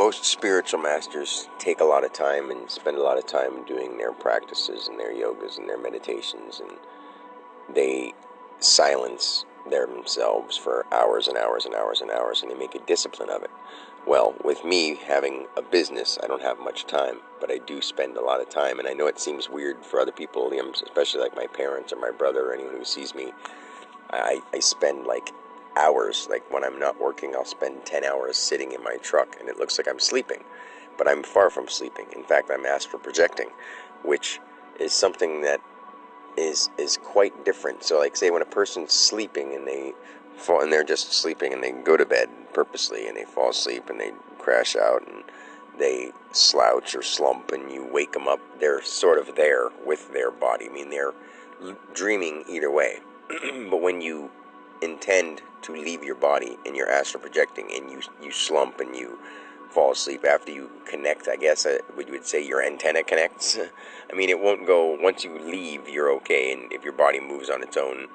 most spiritual masters take a lot of time and spend a lot of time doing their practices and their yogas and their meditations, and they silence themselves for hours and hours and hours and hours, and they make a discipline of it. Well, with me having a business, I don't have much time, but I do spend a lot of time, and I know it seems weird for other people, especially like my parents or my brother or anyone who sees me. I spend like hours, like when I'm not working, I'll spend 10 hours sitting in my truck, and it looks like I'm sleeping, but I'm far from sleeping. In fact, I'm astral projecting, which is something that is quite different. So like, say when a person's sleeping and they're just sleeping and they go to bed purposely and they fall asleep and they crash out and they slouch or slump and you wake them up, they're sort of there with their body. I mean, they're dreaming either way. But when you intend to leave your body and you're astral projecting and you slump and you fall asleep after you connect, I guess you would say your antenna connects. I mean, it won't go, once you leave, you're okay, and if your body moves on its own,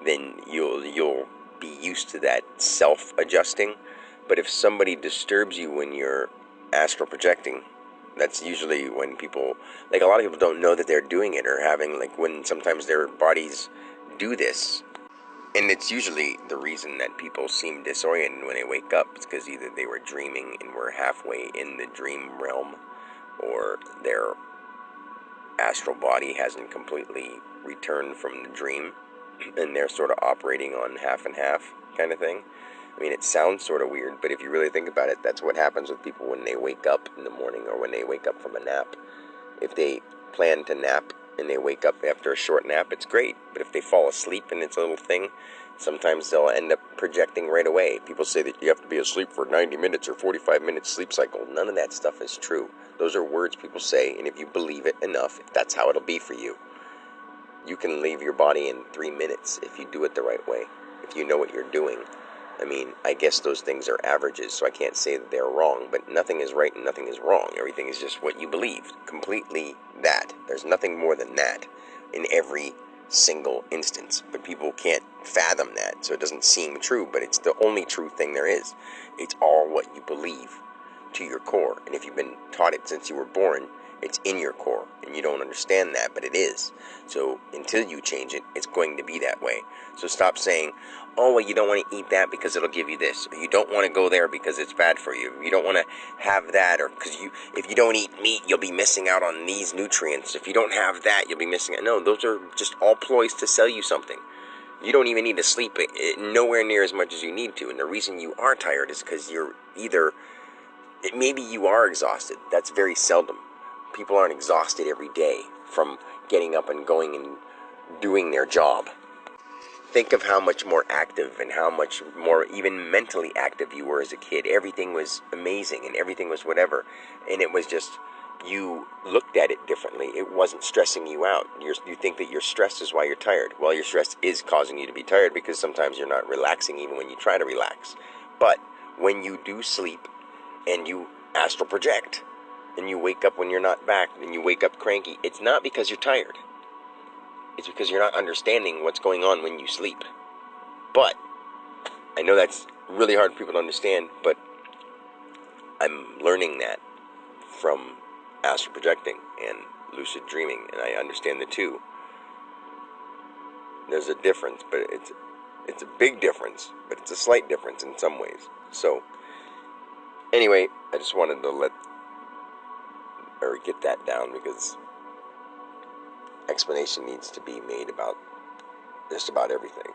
then you'll be used to that self-adjusting. But if somebody disturbs you when you're astral projecting, that's usually when people, like a lot of people don't know that they're doing it, or having, like when sometimes their bodies do this. And it's usually the reason that people seem disoriented when they wake up is because either they were dreaming and were halfway in the dream realm, or their astral body hasn't completely returned from the dream, and they're sort of operating on half and half kind of thing. I mean, it sounds sort of weird, but if you really think about it, that's what happens with people when they wake up in the morning or when they wake up from a nap. If they plan to nap and they wake up after a short nap, it's great. But if they fall asleep and it's a little thing, sometimes they'll end up projecting right away. People say that you have to be asleep for 90 minutes or 45 minutes sleep cycle. None of that stuff is true. Those are words people say, and if you believe it enough, that's how it'll be for you. You can leave your body in 3 minutes if you do it the right way, if you know what you're doing. I mean, I guess those things are averages, so I can't say that they're wrong, but nothing is right and nothing is wrong. Everything is just what you believe. Completely that. There's nothing more than that in every single instance, but people can't fathom that, so it doesn't seem true, but it's the only true thing there is. It's all what you believe to your core, and if you've been taught it since you were born, it's in your core, and you don't understand that, but it is. So until you change it, it's going to be that way. So stop saying, oh, well, you don't want to eat that because it'll give you this, or you don't want to go there because it's bad for you, you don't want to have that, or because if you don't eat meat, you'll be missing out on these nutrients, if you don't have that, you'll be missing out. No, those are just all ploys to sell you something. You don't even need to sleep nowhere near as much as you need to, and the reason you are tired is because you're maybe you are exhausted. That's very seldom. People aren't exhausted every day from getting up and going and doing their job. Think of how much more active and how much more even mentally active you were as a kid. Everything was amazing and everything was whatever. And it was just, you looked at it differently. It wasn't stressing you out. You think that your stress is why you're tired. Well, your stress is causing you to be tired because sometimes you're not relaxing even when you try to relax. But when you do sleep and you astral project, and you wake up when you're not back, and you wake up cranky, it's not because you're tired. It's because you're not understanding what's going on when you sleep. But I know that's really hard for people to understand, but I'm learning that from astral projecting and lucid dreaming, and I understand the two. There's a difference, but it's a big difference, but it's a slight difference in some ways. So anyway, I just wanted to get that down, because explanation needs to be made about just about everything.